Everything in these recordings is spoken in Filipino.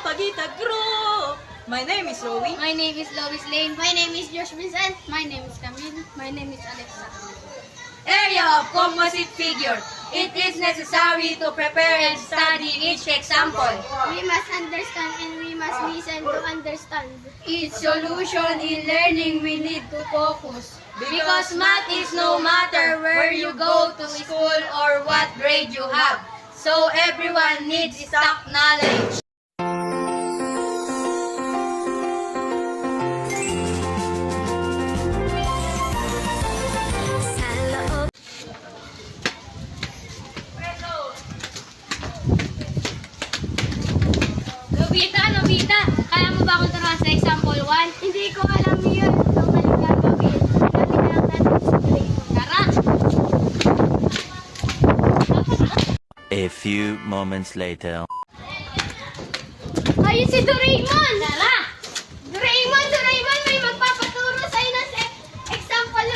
Pagita Group! My name is Rowie. My name is Lois Lane. My name is Josh Vincent. My name is Camille. My name is Alexa. Area of composite figure. It is necessary to prepare and study each example. We must understand and we must listen to understand. Each solution in learning we need to focus. Because math is no matter where you go to school or what grade you have. So everyone needs stock knowledge. Nobita, kaya mo ba akong turuan sa example 1? Hindi ko alam yun. So, mali gagawin. Natin lang natin sa grade. Tara! A few moments later. Ayun si Doraemon! Tara! Doraemon! May magpapaturo sa'yo ng example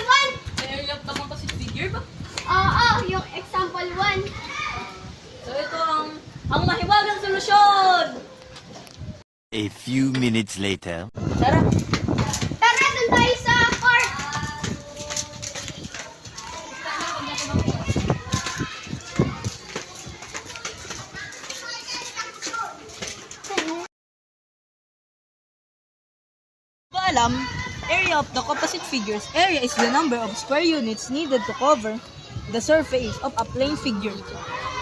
1! Area of the composite figure ba? Oo, yung example 1. So ito ang mahiwagang solusyon. A few minutes later. Tara. Tara, dun tayo sa court! Alam, area of the composite figures. Area is the number of square units needed to cover the surface of a plane figure.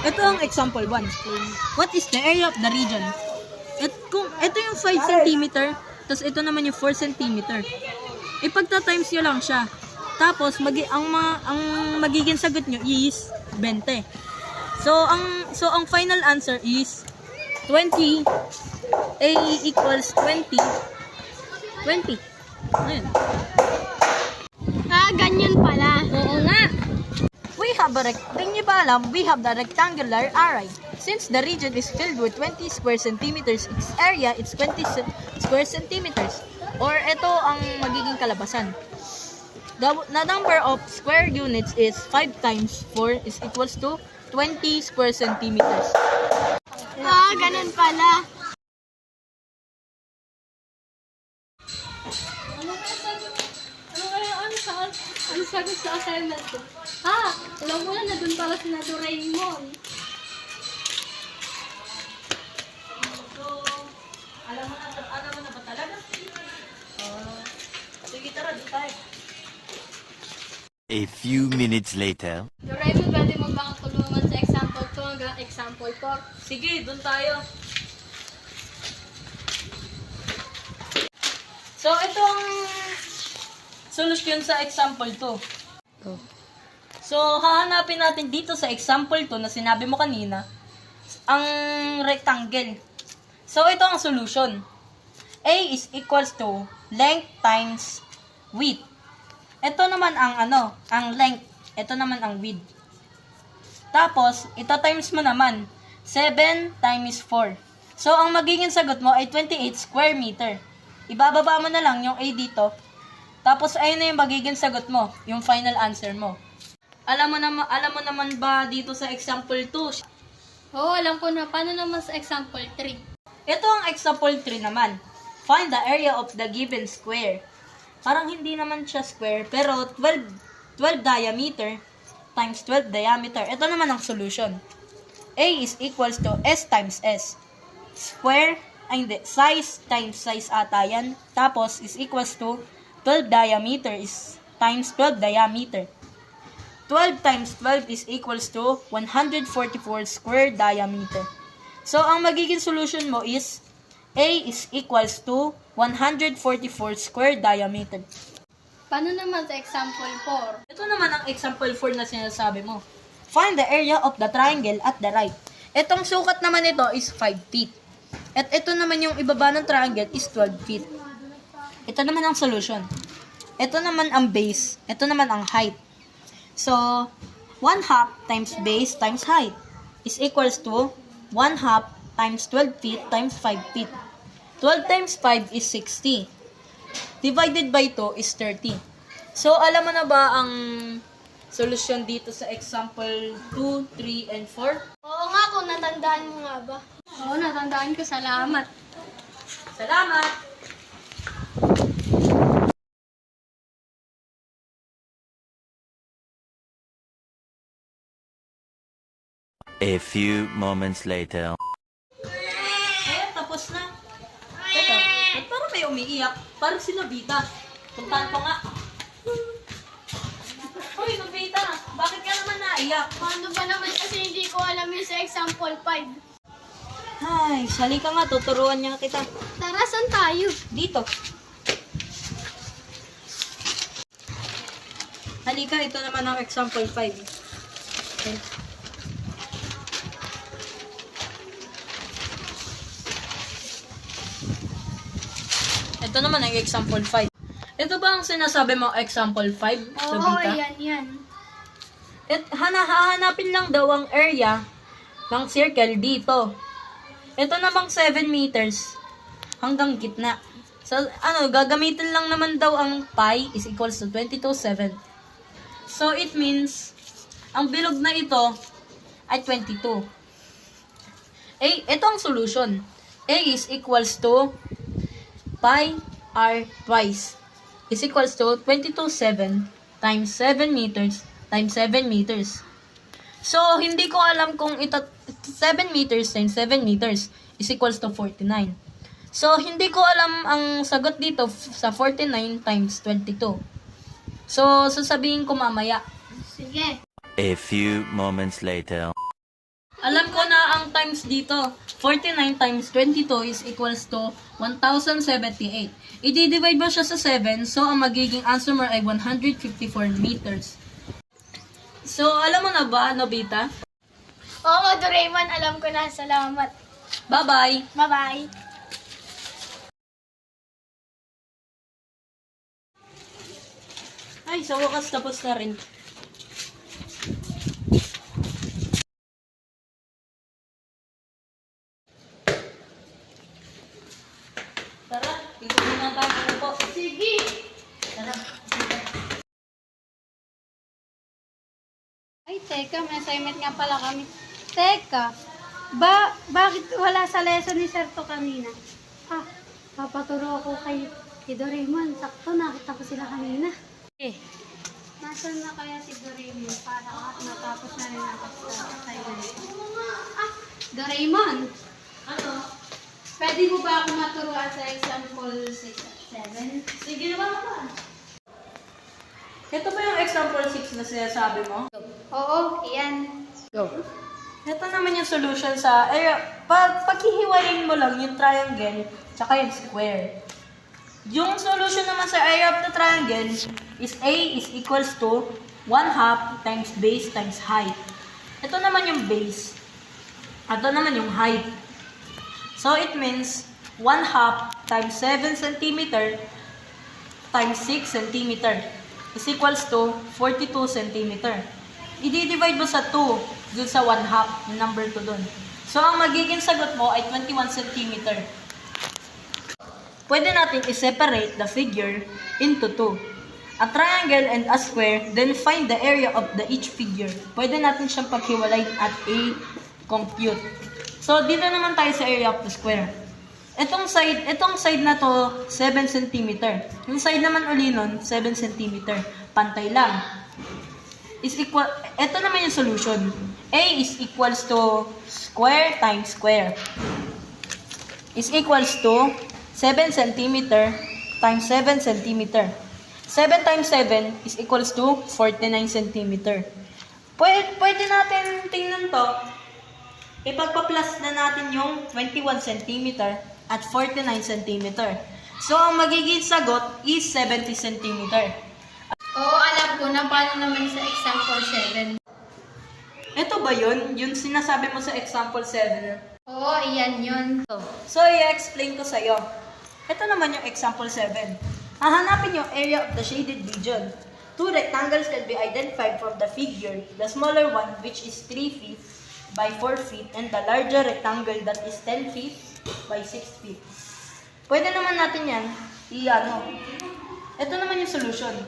Ito ang example 1. What is the area of the region? Ito yung 5 cm, tapos ito naman yung 4 cm. Ipagta-times nyo lang siya. Tapos, ang magiging sagot nyo is 20. So, ang final answer is 20. A equals 20. 20. Ayun. Ganyan pala. Oo nga. We have the rectangular array. Since the region is filled with 20 square centimeters, its area is 20 square centimeters. Or ito ang magiging kalabasan. The number of square units is 5 times 4 is equals to 20 square centimeters. Ganun pala. Ano sagot sa assignment ko? Alam mo na dun pala si na Doraemon. Alam mo na ba talaga? Sige, tara, doon tayo. A few minutes later. Doraemon, pwede mo ba akong tulungan sa example 2 hanggang example 4? Sige, doon tayo. So, ito ang solusyon sa example 2. So, hahanapin natin dito sa example 2 na sinabi mo kanina, ang rectangle. So, ito ang solution. A is equals to length times width. Ito naman ang length. Ito naman ang width. Tapos, ito times mo naman. 7 times 4. So, ang magiging sagot mo ay 28 square meter. Ibababa mo na lang yung A dito. Tapos, ayun na yung magiging sagot mo. Yung final answer mo. Alam mo naman ba dito sa example 2? Oo, alam ko na. Paano naman sa example 3? Ito ang example 3 naman. Find the area of the given square. Parang hindi naman siya square, pero 12 diameter times 12 diameter. Ito naman ang solution. A is equals to S times S. Square, size times size ata yan. Tapos is equals to 12 diameter is times 12 diameter. 12 times 12 is equals to 144 square diameter. So, ang magiging solution mo is A is equals to 144 square diameter. Paano naman sa example 4? Ito naman ang example 4 na sinasabi mo. Find the area of the triangle at the right. Itong sukat naman ito is 5 feet. At ito naman yung ibaba ng triangle is 12 feet. Ito naman ang solution. Ito naman ang base. Ito naman ang height. So, 1/2 times base times height is equals to 1/2 times 12 feet times 5 feet. 12 times 5 is 60. Divided by 2 is 30. So, alam mo na ba ang solusyon dito sa example 2, 3, and 4? Oo nga, kung natandaan mo nga ba. Oo, natandaan ko. Salamat. Salamat! A few moments later. Ayan, tapos na. Teka, ba't parang may umiiyak? Parang si Nobita. Puntahan ko nga. Hoy, Nobita, bakit ka naman naiyak? Paano ba naman kasi hindi ko alam yung sa example 5? Ay, sali ka nga, tuturuan niya kita. Tara, saan tayo? Dito. Halika, ito naman ang example 5. Okay. Ito naman ang example 5. Ito ba ang sinasabi mo example 5? Oo, Nobita? yan. Hahanapin lang daw ang area ng circle dito. Ito namang 7 meters hanggang gitna. So, gagamitin lang naman daw ang pi is equals to 22/7. So, it means, ang bilog na ito ay 22. Ito ang solution. A is equals to pi r twice is equals to 22/7 times 7 meters times 7 meters. So, hindi ko alam kung 7 meters times 7 meters is equals to 49. So, hindi ko alam ang sagot dito sa 49 times 22. So, sasabihin ko mamaya. Sige. A few moments later. Alam ko na ang times dito. 49 times 22 is equals to 1,078. I-divide mo siya sa 7, so ang magiging answer mo ay 154 meters. So, alam mo na ba, Nobita? Oo, Doraemon, alam ko na. Salamat. Bye-bye! Bye-bye. Ay, sa wakas tapos na rin. Tara, dito muna tayo po. Sige. Tara. Ay, teka, may assignment nga pala kami. Teka, bakit wala sa lesson ni Sir to kanina? Papaturo ako kay Doraemon. Sakto, nakita ko sila kanina. Nasaan na kaya si Doraemon para matapos na rin ako sa assignment? Doraemon! Ano? Pwede mo ba ako maturuan sa example 7? Sige naman. Ito ba yung example 6 na sinasabi mo? Oo, iyan. Go. Ito naman yung solution sa paghihiwain mo lang yung triangle tsaka yung square. Yung solution naman sa area of the triangle is A is equals to 1/2 times base times height. Ito naman yung base. Ito naman yung height. So it means 1/2 times 7 cm times 6 cm is equals to 42 cm. I-divide mo sa 2 dun sa 1/2, yung number 2 dun. So ang magiging sagot mo ay 21 cm. Pwede natin i-separate the figure into 2. A triangle and a square, then find the area of each figure. Pwede natin siyang paghiwalay at i-compute. So, dito naman tayo sa area of the square. Itong side na to, 7 cm. Yung side naman uli nun, 7 cm. Pantay lang. Ito naman yung solution. A is equals to square times square. Is equals to 7 cm times 7 cm. 7 times 7 is equals to 49 cm. Pwede natin tingnan to. Ipagpa-plus na natin yung 21 cm at 49 cm. So, ang magiging sagot is 70 cm. Oo, alam ko na paano naman sa example 7. Ito ba yun? Yung sinasabi mo sa example 7? Oo, iyan yun. So, i-explain ko sa'yo. Ito naman yung example 7. Hahanapin yung area of the shaded region. Two rectangles can be identified from the figure. The smaller one, which is 3 feet by 4 feet, and the larger rectangle that is 10 feet by 6 feet. Pwede naman natin yan, Ito naman yung solution.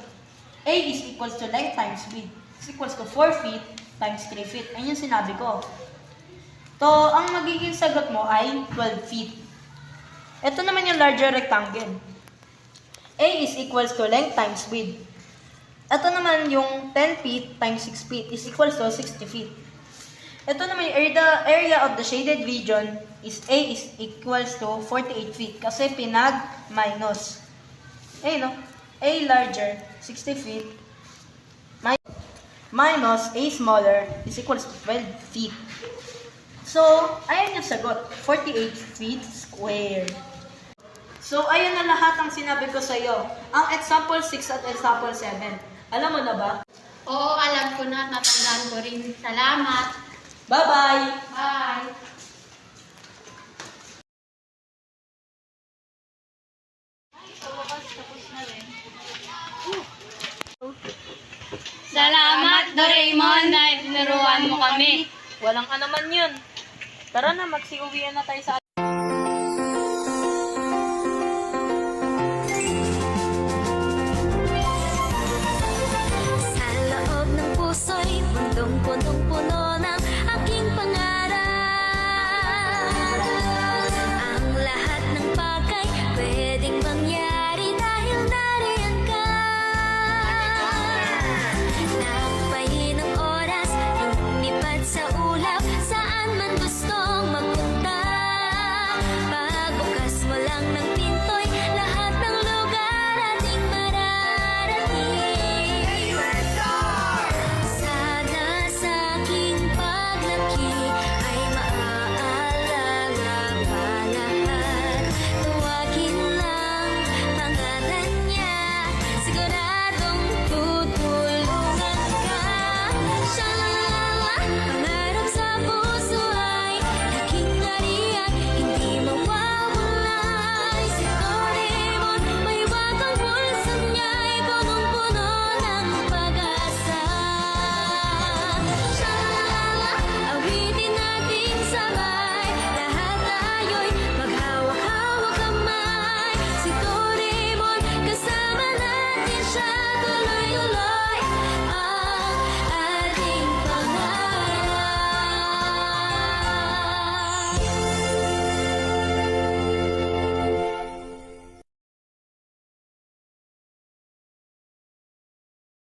A is equals to length times width. Is equals to 4 feet times 3 feet. Ayun yung sinabi ko. To, ang magiging sagot mo ay 12 feet. Ito naman yung larger rectangle. A is equals to length times width. Ito naman yung 10 feet times 6 feet is equals to 60 feet. Ito naman yung area of the shaded region is A is equals to 48 feet kasi pinag-minus. No? A larger, 60 feet, minus A smaller is equals to 12 feet. So, ayan yung sagot, 48 feet squared. So, ayun na lahat ang sinabi ko sa iyo. Ang example 6 at example 7. Alam mo na ba? Oo, alam ko na. Natandaan ko rin. Salamat. Bye-bye! Bye. Salamat, Doraemon, dahil tinuruan mo kami. Walang anuman yun. Tara na, magsiuwian na tayo sa Sa loob ng puso'y mundong punong-puno ng aking pangarap. Ang lahat ng bagay pwedeng mangyari dahil nariyan ka. Nagpahinang oras, lumipad sa ulap, saan man gusto.